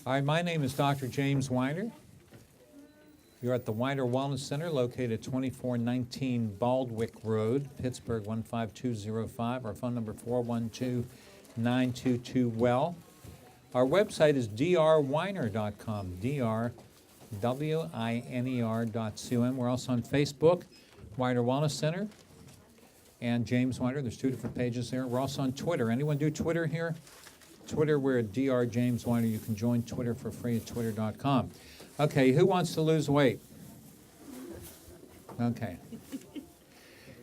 Hi, my name is Dr. James Weiner. You're at the Weiner Wellness Center located at 2419 Baldwick Road, Pittsburgh 15205. Our phone number 412-922-WELL. Our website is drweiner.com, drwiner.com. We're also on Facebook, Weiner Wellness Center, and James Weiner. There's two different pages there. We're also on Twitter. Anyone do Twitter here? Twitter, we're at Dr. James Weiner. You can join Twitter for free at twitter.com. Okay, who wants to lose weight? Okay.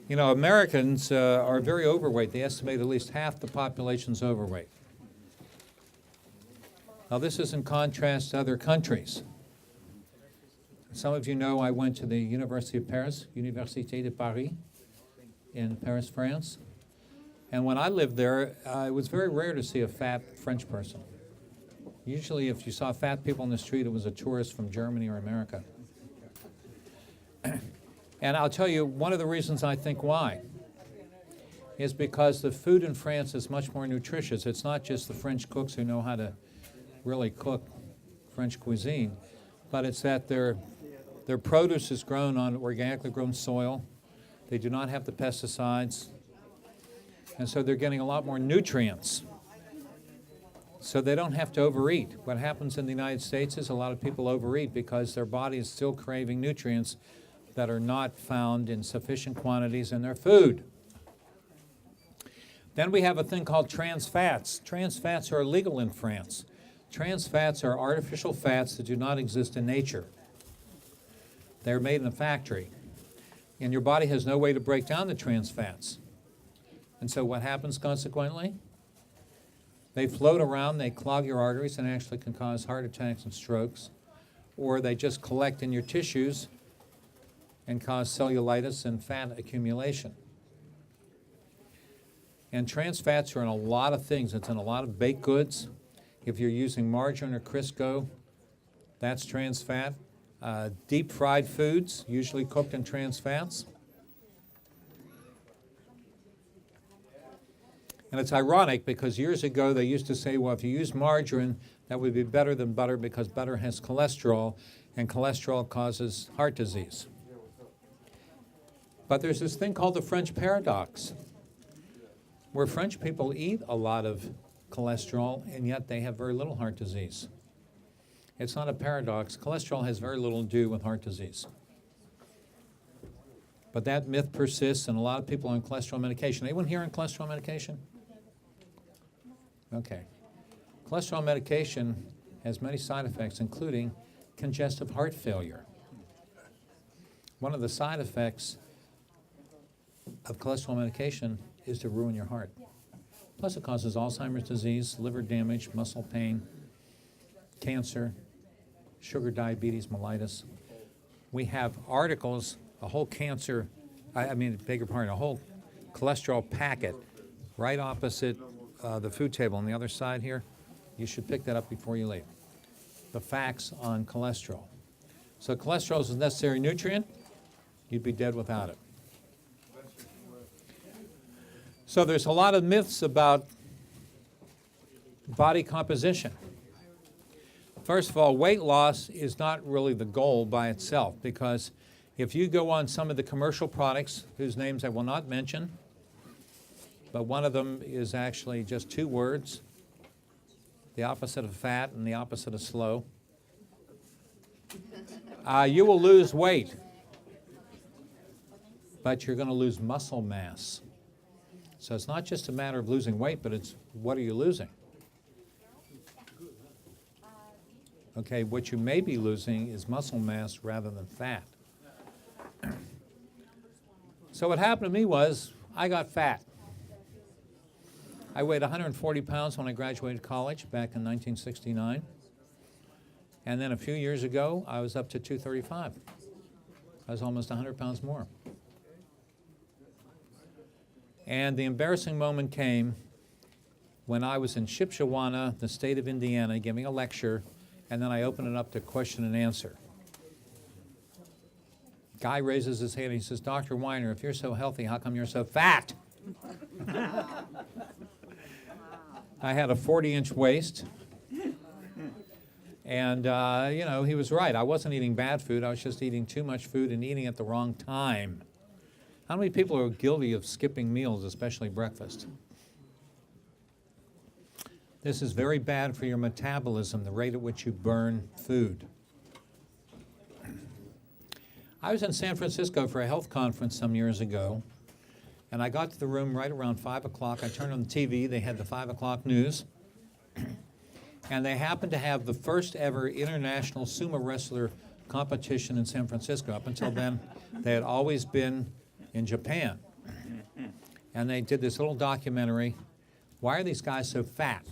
You know, Americans are very overweight. They estimate at least half the population's overweight. Now, this is in contrast to other countries. Some of you know I went to the University of Paris, Université de Paris, in Paris, France. And when I lived there, it was very rare to see a fat French person. Usually, if you saw fat people on the street, it was a tourist from Germany or America. And I'll tell you, one of the reasons I think why is because the food in France is much more nutritious. It's not just the French cooks who know how to really cook French cuisine, but it's that their produce is grown on organically grown soil. They do not have the pesticides. And so they're getting a lot more nutrients. So they don't have to overeat. What happens in the United States is a lot of people overeat because their body is still craving nutrients that are not found in sufficient quantities in their food. Then we have a thing called trans fats. Trans fats are illegal in France. Trans fats are artificial fats that do not exist in nature. They're made in a factory. And your body has no way to break down the trans fats. And so what happens consequently? They float around, they clog your arteries, and actually can cause heart attacks and strokes. Or they just collect in your tissues and cause cellulitis and fat accumulation. And trans fats are in a lot of things. It's in a lot of baked goods. If you're using margarine or Crisco, that's trans fat. Deep fried foods, usually cooked in trans fats. And it's ironic because years ago they used to say, well, if you use margarine, that would be better than butter because butter has cholesterol, and cholesterol causes heart disease. But there's this thing called the French paradox, where French people eat a lot of cholesterol, and yet they have very little heart disease. It's not a paradox. Cholesterol has very little to do with heart disease. But that myth persists, and a lot of people are on cholesterol medication. Anyone here on cholesterol medication? Okay. Cholesterol medication has many side effects, including congestive heart failure. One of the side effects of cholesterol medication is to ruin your heart. Plus, it causes Alzheimer's disease, liver damage, muscle pain, cancer, sugar diabetes, mellitus. We have articles, a whole cancer, beg your pardon, a whole cholesterol packet right opposite the food table on the other side here. You should pick that up before you leave. The facts on cholesterol. So cholesterol is a necessary nutrient. You'd be dead without it. So there's a lot of myths about body composition. First of all, weight loss is not really the goal by itself, because if you go on some of the commercial products, whose names I will not mention, but one of them is actually just two words, the opposite of fat and the opposite of slow, you will lose weight, but you're going to lose muscle mass. So it's not just a matter of losing weight, but it's what are you losing? Okay, what you may be losing is muscle mass rather than fat. So what happened to me was I got fat. I weighed 140 pounds when I graduated college back in 1969. And then a few years ago, I was up to 235. I was almost 100 pounds more. And the embarrassing moment came when I was in Shipshewana, the state of Indiana, giving a lecture, and then I opened it up to question and answer. Guy raises his hand and he says, Dr. Weiner, if you're so healthy, how come you're so fat? I had a 40-inch waist, And, he was right. I wasn't eating bad food. I was just eating too much food and eating at the wrong time. How many people are guilty of skipping meals, especially breakfast? This is very bad for your metabolism, the rate at which you burn food. I was in San Francisco for a health conference some years ago, and I got to the room right around 5 o'clock. I turned on the TV. They had the 5 o'clock news. And they happened to have the first ever international sumo wrestler competition in San Francisco. Up until then, they had always been in Japan. And they did this little documentary. Why are these guys so fat?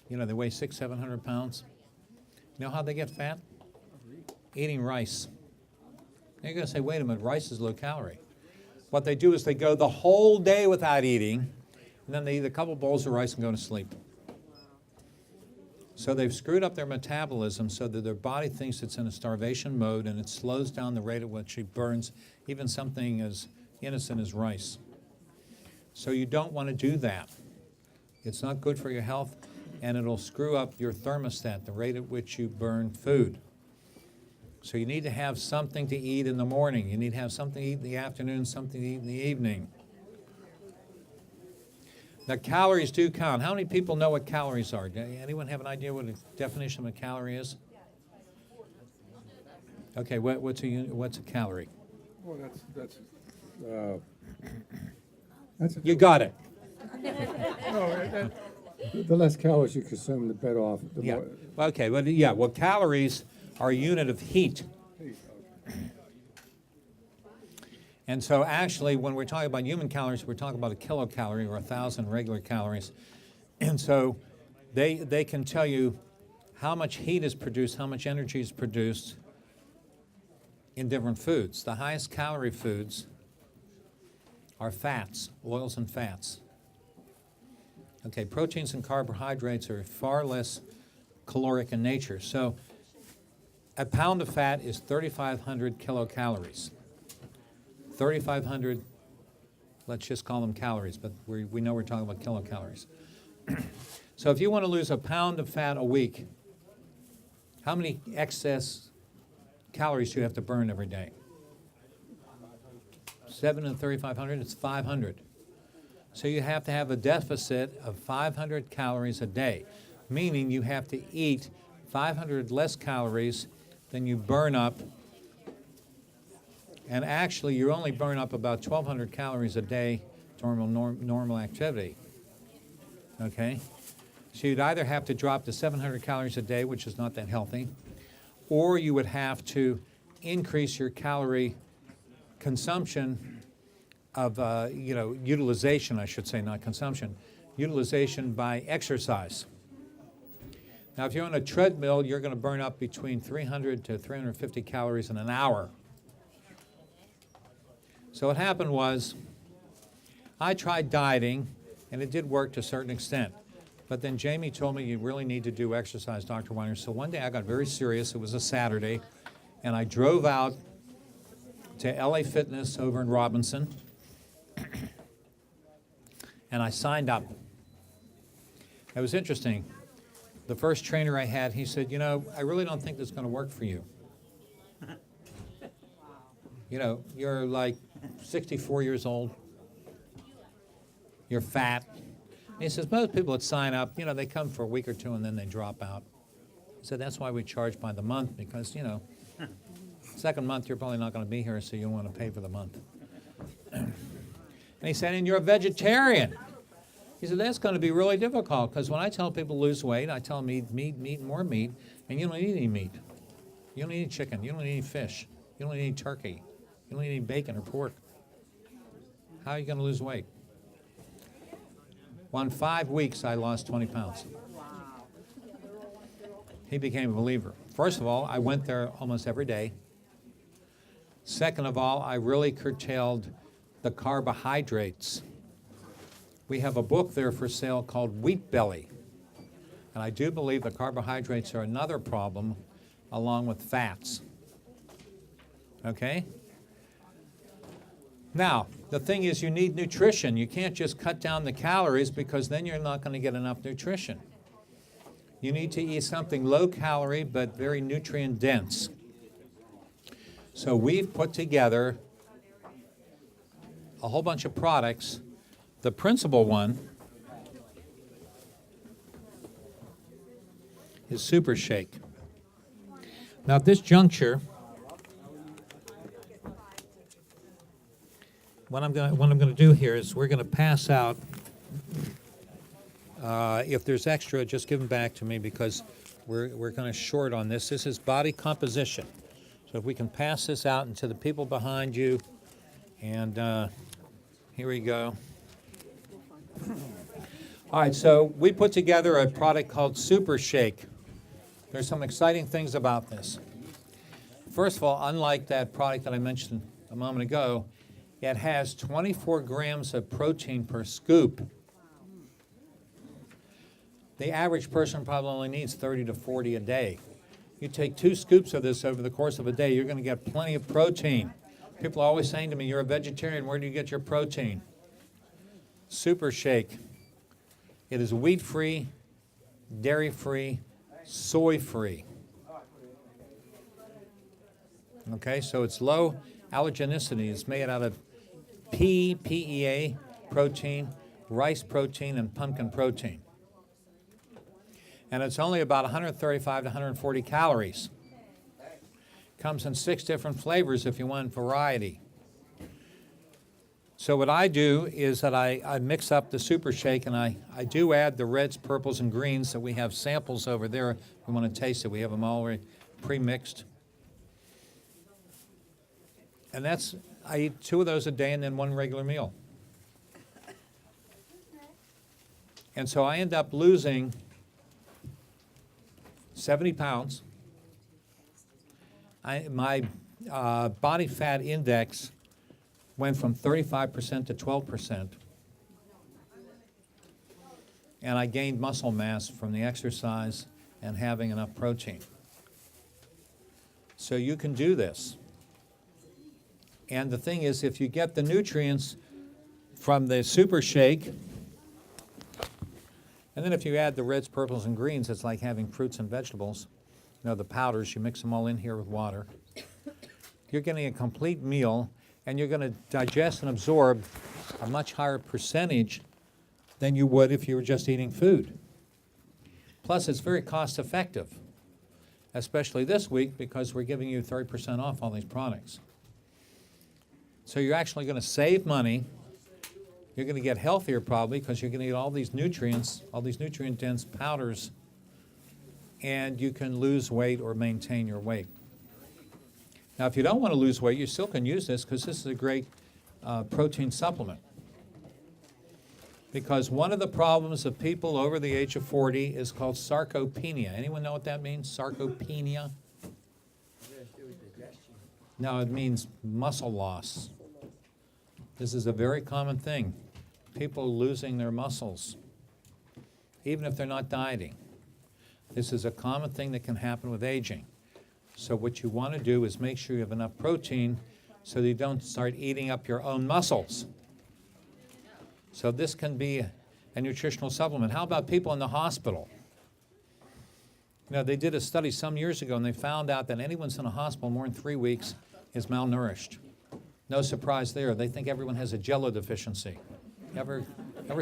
They weigh 600-700 pounds. You know how they get fat? Eating rice. Now you're going to say, wait a minute, rice is low calorie. What they do is they go the whole day without eating, and then they eat a couple bowls of rice and go to sleep. So they've screwed up their metabolism so that their body thinks it's in a starvation mode, and it slows down the rate at which it burns even something as innocent as rice. So you don't want to do that. It's not good for your health, and it'll screw up your thermostat, the rate at which you burn food. So you need to have something to eat in the morning. You need to have something to eat in the afternoon, something to eat in the evening. The calories do count. How many people know what calories are? Anyone have an idea what the definition of a calorie is? Okay, what's a calorie? Well, that's You got it. no, the less calories you consume, the better off. The Yeah. more, Okay. Well, calories are a unit of heat. And so actually, when we're talking about human calories, we're talking about a kilocalorie or 1,000 regular calories. And so they can tell you how much heat is produced, how much energy is produced in different foods. The highest calorie foods are fats, oils and fats. Okay, proteins and carbohydrates are far less caloric in nature. So a pound of fat is 3,500 kilocalories. 3,500, let's just call them calories, but we know we're talking about kilocalories. So if you want to lose a pound of fat a week, how many excess calories do you have to burn every day? 7 and 3,500, it's 500. So you have to have a deficit of 500 calories a day, meaning you have to eat 500 less calories than you burn up. And actually, you only burn up about 1,200 calories a day during normal activity. Okay? So you'd either have to drop to 700 calories a day, which is not that healthy, or you would have to increase your calorie consumption of, utilization, I should say, not consumption, utilization by exercise. Now, if you're on a treadmill, you're going to burn up between 300 to 350 calories in an hour. So what happened was, I tried dieting, and it did work to a certain extent. But then Jamie told me you really need to do exercise, Dr. Weiner. So one day I got very serious. It was a Saturday, and I drove out to LA Fitness over in Robinson, and I signed up. It was interesting. The first trainer I had, he said, I really don't think this is going to work for you. You're like 64 years old. You're fat. And he says, most people that sign up, they come for a week or two and then they drop out. He said, that's why we charge by the month because, second month you're probably not going to be here, so you don't want to pay for the month. And he said, and you're a vegetarian. He said, that's going to be really difficult because when I tell people to lose weight, I tell them eat meat, more meat, and you don't eat any meat. You don't eat any chicken. You don't eat any fish. You don't eat any turkey. You don't eat any bacon or pork. How are you going to lose weight? Well, in 5 weeks, I lost 20 pounds. He became a believer. First of all, I went there almost every day. Second of all, I really curtailed the carbohydrates. We have a book there for sale called Wheat Belly. And I do believe the carbohydrates are another problem along with fats. Okay? Now, the thing is you need nutrition. You can't just cut down the calories because then you're not going to get enough nutrition. You need to eat something low calorie but very nutrient dense. So we've put together a whole bunch of products. The principal one is Super Shake. Now at this juncture, what I'm going to do here is we're going to pass out. If there's extra, just give them back to me because we're kind of short on this. This is body composition. So if we can pass this out into the people behind you, and here we go. All right, so we put together a product called Super Shake. There's some exciting things about this. First of all, unlike that product that I mentioned a moment ago, it has 24 grams of protein per scoop. The average person probably only needs 30 to 40 a day. You take 2 scoops of this over the course of a day, you're going to get plenty of protein. People are always saying to me, you're a vegetarian, where do you get your protein? Super Shake. It is wheat-free, dairy-free, soy-free. Okay, so it's low allergenicity. It's made out of PEA protein, rice protein, and pumpkin protein. And it's only about 135 to 140 calories. Comes in 6 different flavors if you want variety. So what I do is that I mix up the Super Shake, and I do add the reds, purples, and greens, so we have samples over there if we want to taste it. We have them already pre-mixed. And I eat 2 of those a day and then 1 regular meal. And so I end up losing 70 pounds. My body fat index went from 35% to 12%. And I gained muscle mass from the exercise and having enough protein. So you can do this. And the thing is, if you get the nutrients from the Super Shake, and then if you add the reds, purples, and greens, it's like having fruits and vegetables. You know, the powders, you mix them all in here with water. You're getting a complete meal, and you're going to digest and absorb a much higher percentage than you would if you were just eating food. Plus, it's very cost effective, especially this week because we're giving you 30% off all these products. So you're actually going to save money. You're going to get healthier probably because you're going to eat all these nutrients, all these nutrient-dense powders, and you can lose weight or maintain your weight. Now, if you don't want to lose weight, you still can use this because this is a great protein supplement. Because one of the problems of people over the age of 40 is called sarcopenia. Anyone know what that means, sarcopenia? No, it means muscle loss. This is a very common thing. People losing their muscles, even if they're not dieting. This is a common thing that can happen with aging. So what you want to do is make sure you have enough protein so that you don't start eating up your own muscles. So this can be a nutritional supplement. How about people in the hospital? You know, they did a study some years ago, and they found out that anyone in a hospital more than 3 weeks is malnourished. No surprise there. They think everyone has a Jell-O deficiency. Ever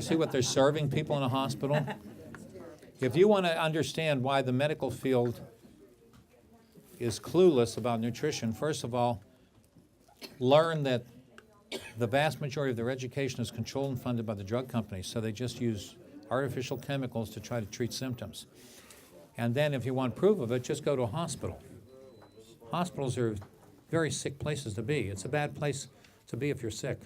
see what they're serving people in a hospital? If you want to understand why the medical field is clueless about nutrition, first of all, learn that the vast majority of their education is controlled and funded by the drug companies, so they just use artificial chemicals to try to treat symptoms. And then if you want proof of it, just go to a hospital. Hospitals are very sick places to be. It's a bad place to be if you're sick.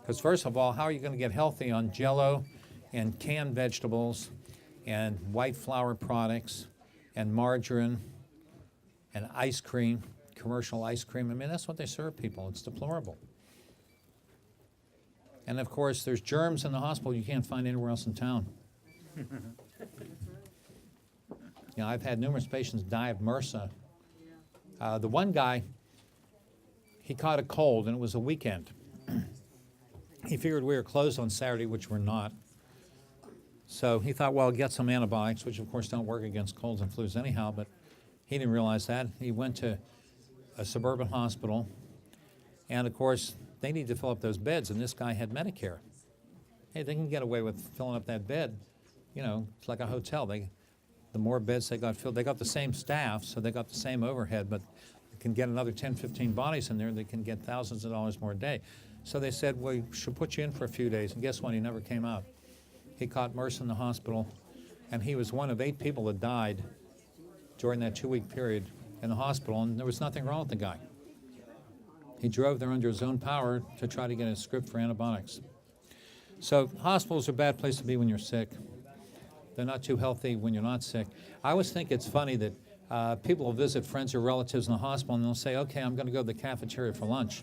Because first of all, how are you going to get healthy on Jell-O and canned vegetables and white flour products and margarine and ice cream, commercial ice cream? I mean, that's what they serve people. It's deplorable. And of course, there's germs in the hospital you can't find anywhere else in town. You know, I've had numerous patients die of MRSA. The one guy, he caught a cold, and it was a weekend. He figured we were closed on Saturday, which we're not. So he thought, well, get some antibiotics, which of course don't work against colds and flus anyhow, but he didn't realize that. He went to a suburban hospital, and of course, they need to fill up those beds, and this guy had Medicare. Hey, they can get away with filling up that bed. You know, it's like a hotel. The more beds they got filled, they got the same staff, so they got the same overhead, but they can get another 10, 15 bodies in there, they can get thousands of dollars more a day. So they said, well, we should put you in for a few days, and guess what? He never came out. He caught MRSA in the hospital, and he was one of 8 people that died during that 2-week period in the hospital, and there was nothing wrong with the guy. He drove there under his own power to try to get a script for antibiotics. So hospitals are a bad place to be when you're sick. They're not too healthy when you're not sick. I always think it's funny that people will visit friends or relatives in the hospital, and they'll say, okay, I'm going to go to the cafeteria for lunch.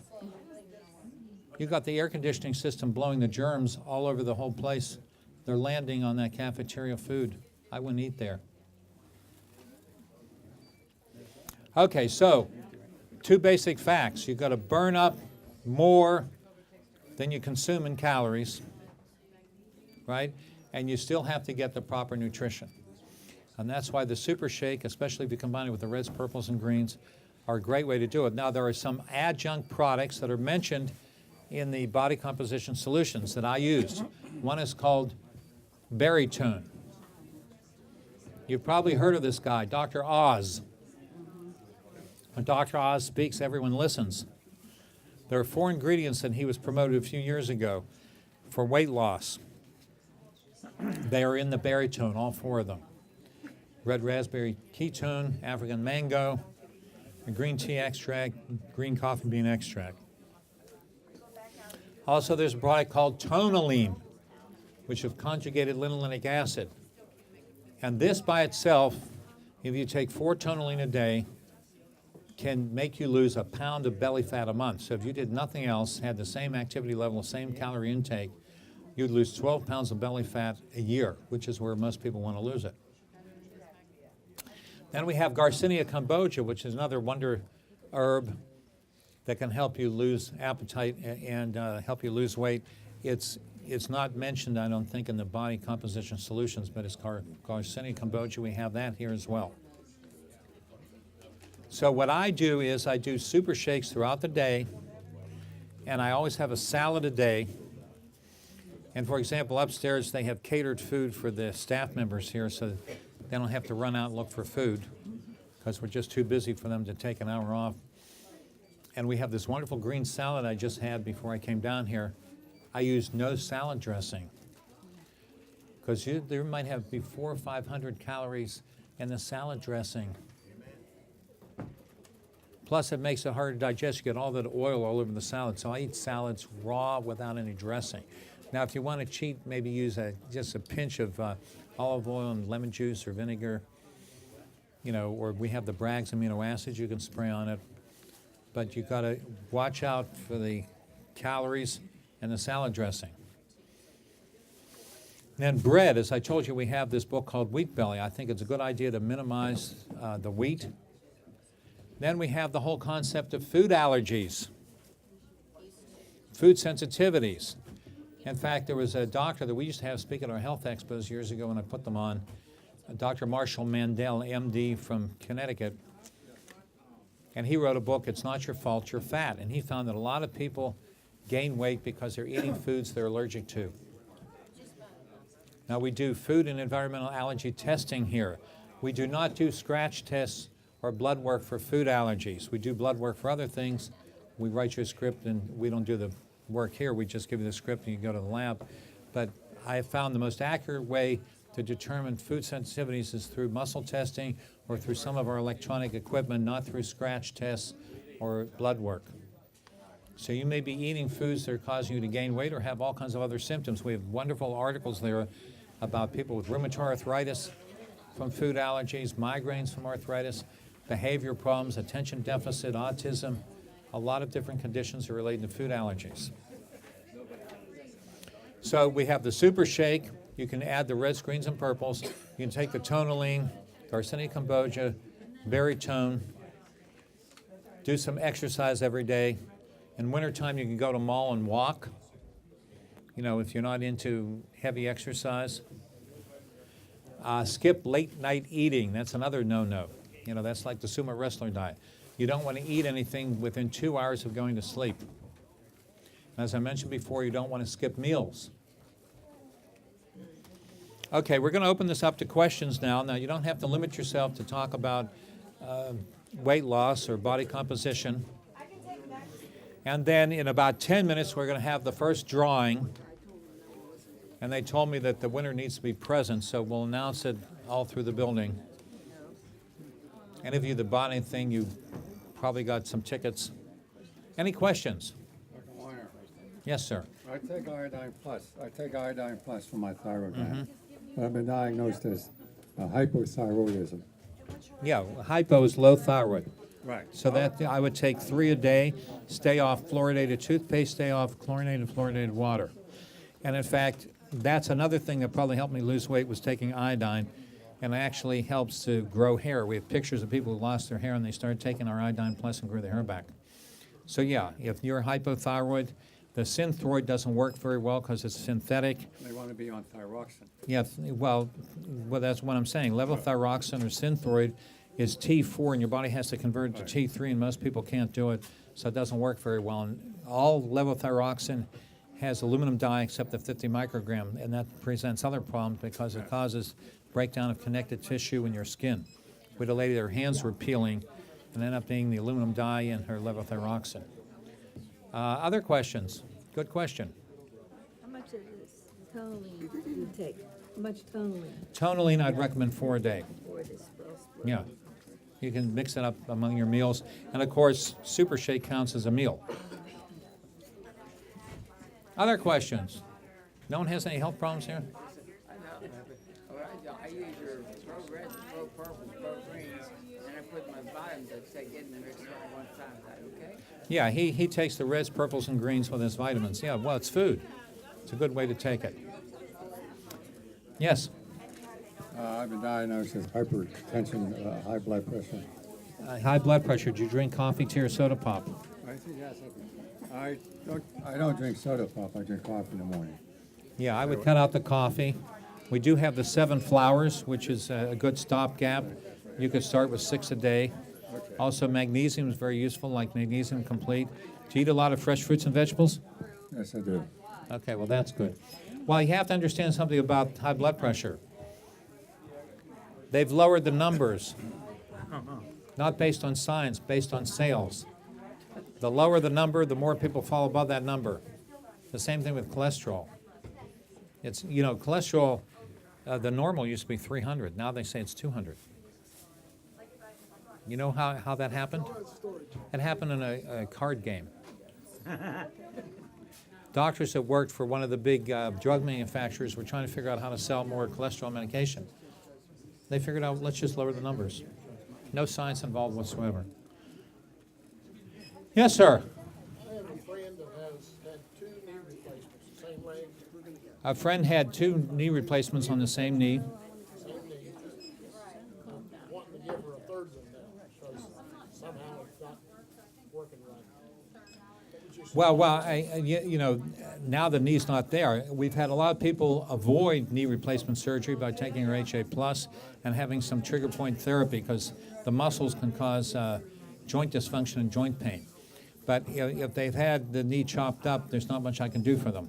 You've got the air conditioning system blowing the germs all over the whole place. They're landing on that cafeteria food. I wouldn't eat there. Okay, so 2 basic facts. You've got to burn up more than you consume in calories, right? And you still have to get the proper nutrition. And that's why the Super Shake, especially if you combine it with the reds, purples, and greens, are a great way to do it. Now, there are some adjunct products that are mentioned in the body composition solutions that I use. One is called Berry Tune. You've probably heard of this guy, Dr. Oz. When Dr. Oz speaks, everyone listens. There are 4 ingredients that he was promoted a few years ago for weight loss. They are in the Berry Tune, all 4 of them. Red raspberry ketone, African mango, a green tea extract, green coffee bean extract. Also, there's a product called Tonaline, which is conjugated linolenic acid. And this by itself, if you take 4 Tonaline a day, can make you lose 1 pound of belly fat a month. So if you did nothing else, had the same activity level, same calorie intake, you'd lose 12 pounds of belly fat a year, which is where most people want to lose it. Then we have Garcinia cambogia, which is another wonder herb that can help you lose appetite and help you lose weight. It's not mentioned, I don't think, in the body composition solutions, but it's Garcinia cambogia. We have that here as well. So what I do is I do super shakes throughout the day, and I always have a salad a day. And for example, upstairs they have catered food for the staff members here, so they don't have to run out and look for food, because we're just too busy for them to take an hour off. And we have this wonderful green salad I just had before I came down here. I use no salad dressing, because there might have be 400 or 500 calories in the salad dressing. Plus, it makes it hard to digest. You get all that oil all over the salad. So I eat salads raw without any dressing. Now, if you want to cheat, maybe use just a pinch of olive oil and lemon juice or vinegar, or we have the Bragg's amino acids you can spray on it. But you've got to watch out for the calories and the salad dressing. And then bread, as I told you, we have this book called Wheat Belly. I think it's a good idea to minimize the wheat. Then we have the whole concept of food allergies, food sensitivities. In fact, there was a doctor that we used to have speak at our health expos years ago when I put them on, Dr. Marshall Mandel, MD from Connecticut. And he wrote a book, It's Not Your Fault, You're Fat. And he found that a lot of people gain weight because they're eating foods they're allergic to. Now, we do food and environmental allergy testing here. We do not do scratch tests or blood work for food allergies. We do blood work for other things. We write you a script, and we don't do the work here. We just give you the script, and you go to the lab. But I have found the most accurate way to determine food sensitivities is through muscle testing or through some of our electronic equipment, not through scratch tests or blood work. So you may be eating foods that are causing you to gain weight or have all kinds of other symptoms. We have wonderful articles there about people with rheumatoid arthritis from food allergies, migraines from arthritis, behavior problems, attention deficit, autism. A lot of different conditions are related to food allergies. So we have the Super Shake. You can add the reds, greens, and purples. You can take the Tonaline, Garcinia cambogia, Berry Tune. Do some exercise every day. In wintertime, you can go to the mall and walk. If you're not into heavy exercise. Skip late night eating. That's another no-no. You know, that's like the sumo wrestler diet. You don't want to eat anything within 2 hours of going to sleep. As I mentioned before, you don't want to skip meals. Okay, we're going to open this up to questions now. Now, you don't have to limit yourself to talk about weight loss or body composition. And then in about 10 minutes, we're going to have the first drawing. And they told me that the winner needs to be present, so we'll announce it all through the building. Any of you that bought anything, you probably got some tickets. Any questions? Dr. Weiner, Yes, sir. I take iodine plus. I take iodine plus for my thyroid gland. But I've been diagnosed as hypothyroidism. Yeah, hypo is low thyroid. Right. So that I would take 3 a day, stay off fluoridated toothpaste, stay off fluoridated water. And in fact, that's another thing that probably helped me lose weight was taking iodine, and it actually helps to grow hair. We have pictures of people who lost their hair and they started taking our iodine plus and grew their hair back. So yeah, if you're hypothyroid, the Synthroid doesn't work very well because it's synthetic. They want to be on thyroxine. Yeah, well, that's what I'm saying. Levothyroxine or Synthroid is T4, and your body has to convert it to T3, and most people can't do it, so it doesn't work very well. And all levothyroxine has aluminum dye except the 50 microgram, and that presents other problems because it causes breakdown of connective tissue in your skin. We had a lady, her hands were peeling, and ended up being the aluminum dye in her levothyroxine. Other questions? Good question. How much of this tonaline do you take? How much tonaline Tonaline, I'd recommend 4 a day. for this split? Yeah. You can mix it up among your meals. And of course, Super Shake counts as a meal. Other questions? No one has any health problems here? I know. I use your Pro Red, Pro Purple, Pro Greens, and I put my vitamins that take in the mix all one time. Is that okay? Yeah, he takes the reds, purples, and greens with his vitamins. Yeah, well, it's food. It's a good way to take it. Yes? I've been diagnosed as hypertension, high blood pressure. High blood pressure. Do you drink coffee, tea, or soda pop? I think yes. I don't drink soda pop. I drink coffee in the morning. Yeah, I would cut out the coffee. We do have the 7 flowers, which is a good stopgap. You could start with 6 a day. Also, magnesium is very useful, like Magnesium Complete. Do you eat a lot of fresh fruits and vegetables? Yes, I do. Okay, well, that's good. Well, you have to understand something about high blood pressure. They've lowered the numbers, not based on science, based on sales. The lower the number, the more people fall above that number. The same thing with cholesterol. It's, cholesterol, the normal used to be 300. Now they say it's 200. You know how that happened? It happened in a card game. Doctors that worked for one of the big drug manufacturers were trying to figure out how to sell more cholesterol medication. They figured out, let's just lower the numbers. No science involved whatsoever. Yes, sir. I have a friend that has had 2 knee replacements, same leg, A friend had 2 knee replacements on the same knee. same knee. Wanting to give her a third one now, because somehow it's not working right. Well, now the knee's not there. We've had a lot of people avoid knee replacement surgery by taking our HA Plus and having some trigger point therapy because the muscles can cause joint dysfunction and joint pain. But if they've had the knee chopped up, there's not much I can do for them.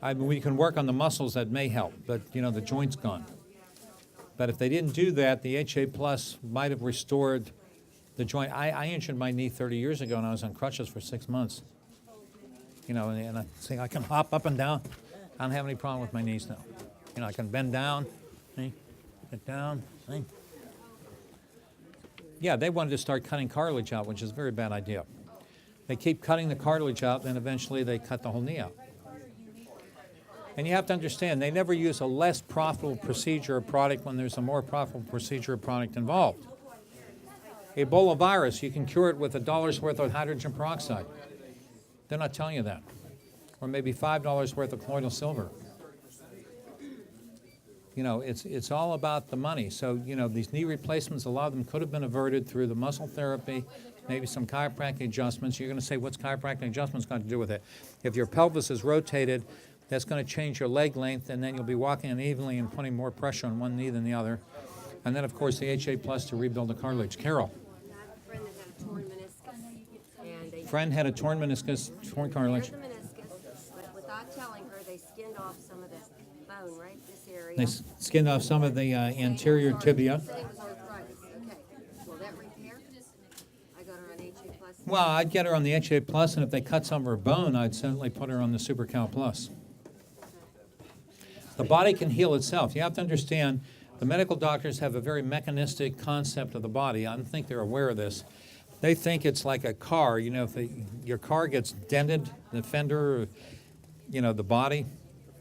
I mean, we can work on the muscles, that may help, but the joint's gone. But if they didn't do that, the HA Plus might have restored the joint. I injured my knee 30 years ago, and I was on crutches for 6 months. And I say I can hop up and down. I don't have any problem with my knees now. I can bend down, see, get down, see. Yeah, they wanted to start cutting cartilage out, which is a very bad idea. They keep cutting the cartilage out, then eventually they cut the whole knee out. And you have to understand, they never use a less profitable procedure or product when there's a more profitable procedure or product involved. Ebola virus, you can cure it with $1 worth of hydrogen peroxide. They're not telling you that. Or maybe $5 worth of colloidal silver. It's all about the money. So, these knee replacements, a lot of them could have been averted through the muscle therapy, maybe some chiropractic adjustments. You're going to say, what's chiropractic adjustments got to do with it? If your pelvis is rotated, That's going to change your leg length, and then you'll be walking unevenly and putting more pressure on one knee than the other. And then, of course, the HA Plus to rebuild the cartilage. Carol. I have a friend that had a torn meniscus, and they Friend had a torn meniscus, torn cartilage. repaired the meniscus, but without telling her, they skinned off some of this bone, right, this area. They skinned off some of the anterior tibia. Saying it was arthritis. Okay, will that repair? I got her on HA Plus. Well, I'd get her on the HA Plus, and if they cut some of her bone, I'd certainly put her on the Super Cal Plus. The body can heal itself. You have to understand, the medical doctors have a very mechanistic concept of the body. I don't think they're aware of this. They think it's like a car. You know, if your car gets dented, the fender, you know, the body,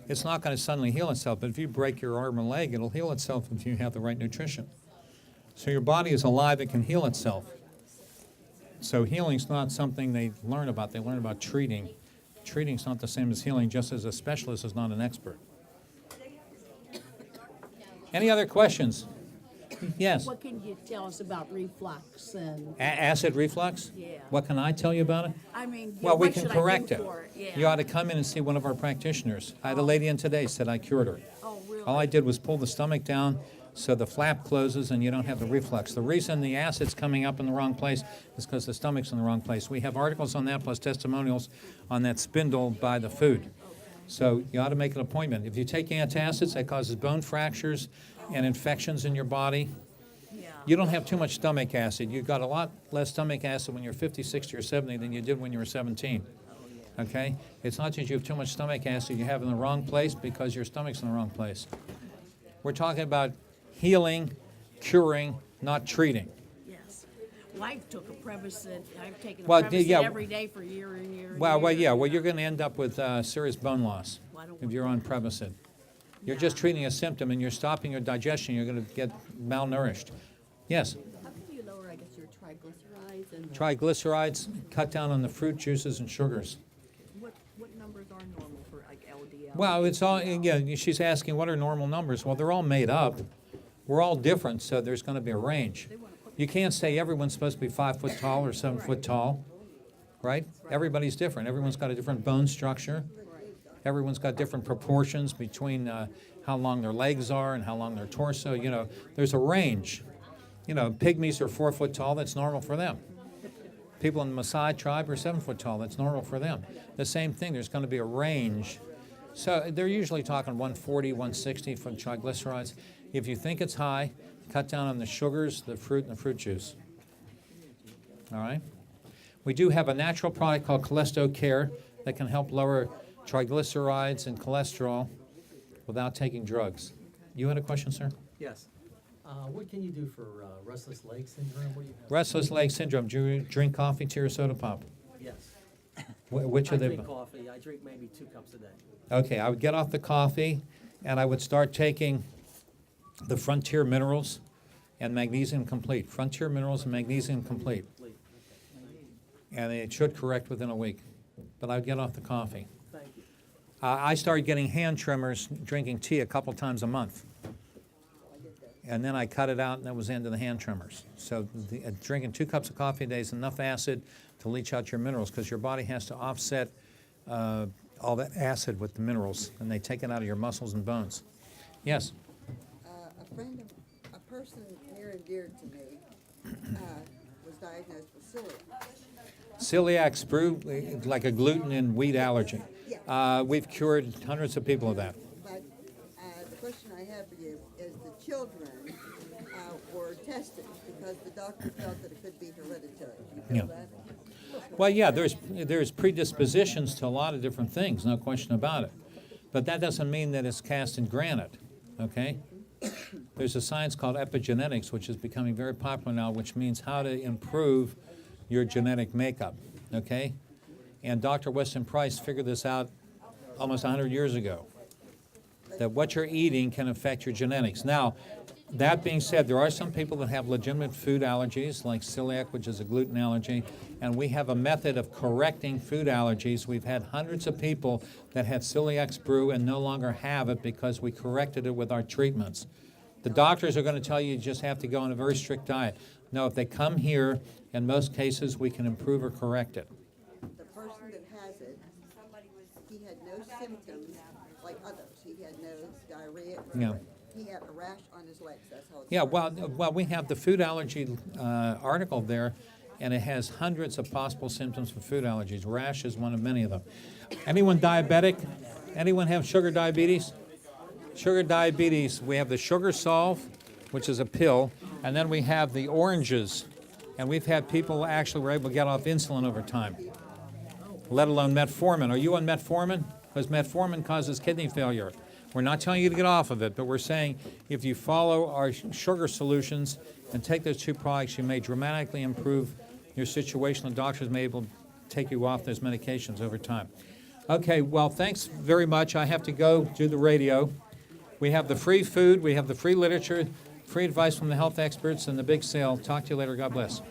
it's not going to suddenly heal itself. But if you break your arm or leg, it'll heal itself if you have the right nutrition. So your body is alive. It can heal itself. So healing's not something they learn about. They learn about treating. Treating's not the same as healing, just as a specialist is not an expert. Any other questions? Yes. What can you tell us about reflux and, Acid reflux? Yeah. What can I tell you about it? I mean, Well, we what can should I do correct it. for it? Yeah. You ought to come in and see one of our practitioners. I had a lady in today, said I cured her. Oh, really? All I did was pull the stomach down so the flap closes and you don't have the reflux. The reason the acid's coming up in the wrong place is because the stomach's in the wrong place. We have articles on that plus testimonials on that spindle by the food. So you ought to make an appointment. If you take antacids, that causes bone fractures and infections in your body. Yeah. You don't have too much stomach acid. You've got a lot less stomach acid when you're 50, 60, or 70 than you did when you were 17. Okay? It's not that you have too much stomach acid, you have it in the wrong place because your stomach's in the wrong place. We're talking about healing, curing, not treating. Yes. Wife took a Prevacid. I've taken a Well, Prevacid yeah. every day for a year and year and Well, year. yeah, you're going to end up with serious bone loss Well, I don't if want you're on Prevacid. You're just treating a symptom and you're stopping your digestion, you're going to get malnourished. Yes? How can you lower, I guess, your triglycerides and Triglycerides, cut down on the fruit juices and sugars. what numbers are normal for like LDL? Well, it's all, again, she's asking what are normal numbers? Well, they're all made up. We're all different, so there's going to be a range. You can't say everyone's supposed to be 5 foot tall or 7 foot tall, right? Everybody's different. Everyone's got a different bone structure. Everyone's got different proportions between how long their legs are and how long their torso. You know, there's a range. You know, pygmies are 4 foot tall. That's normal for them. People in the Maasai tribe are 7 foot tall. That's normal for them. The same thing. There's going to be a range. So they're usually talking 140, 160 for triglycerides. If you think it's high, cut down on the sugars, the fruit, and the fruit juice. All right? We do have a natural product called Cholesto Care that can help lower triglycerides and cholesterol without taking drugs. You had a question, sir? Yes. What can you do for restless leg syndrome? What do you have? Restless leg syndrome. Do you drink coffee, tea, or soda pop? Yes. Which I of the... drink coffee. I drink maybe 2 cups a day. Okay, I would get off the coffee, and I would start taking the Frontier Minerals and Magnesium Complete. Frontier Minerals and Magnesium Complete. And it should correct within a week. But I'd get off the coffee. Thank you. I started getting hand tremors, drinking tea a couple times a month. And then I cut it out, and that was the end of the hand tremors. So drinking 2 cups of coffee a day is enough acid to leach out your minerals, because your body has to offset all that acid with the minerals, and they take it out of your muscles and bones. Yes? A person near and dear to me was diagnosed with celiac. Celiac sprue, like a gluten and wheat allergy. We've cured hundreds of people of that. But the question I have for you is the children were tested because the doctor felt that it could be hereditary. You feel Yeah. that? Well, yeah, there's predispositions to a lot of different things, no question about it. But that doesn't mean that it's cast in granite, okay? There's a science called epigenetics, which is becoming very popular now, which means how to improve your genetic makeup, okay? And Dr. Weston Price figured this out almost 100 years ago, that what you're eating can affect your genetics. Now, that being said, there are some people that have legitimate food allergies, like celiac, which is a gluten allergy, and we have a method of correcting food allergies. We've had hundreds of people that had celiac sprue and no longer have it because we corrected it with our treatments. The doctors are going to tell you just have to go on a very strict diet. No, if they come here, in most cases, we can improve or correct it. The person that has it, he had no symptoms like others. He had no diarrhea. Yeah. He had a rash on his legs, that's how it Yeah, started. well, we have the food allergy article there, and it has hundreds of possible symptoms for food allergies. Rash is one of many of them. Anyone diabetic? Anyone have sugar diabetes? Sugar diabetes, we have the Sugar Solve, which is a pill, and then we have the oranges. And we've had people actually were able to get off insulin over time, let alone metformin. Are you on metformin? Because metformin causes kidney failure. We're not telling you to get off of it, but we're saying if you follow our sugar solutions and take those two products, you may dramatically improve your situation. The doctors may be able to take you off those medications over time. Okay, well, thanks very much. I have to go do the radio. We have the free food, we have the free literature, free advice from the health experts, and the big sale. Talk to you later. God bless.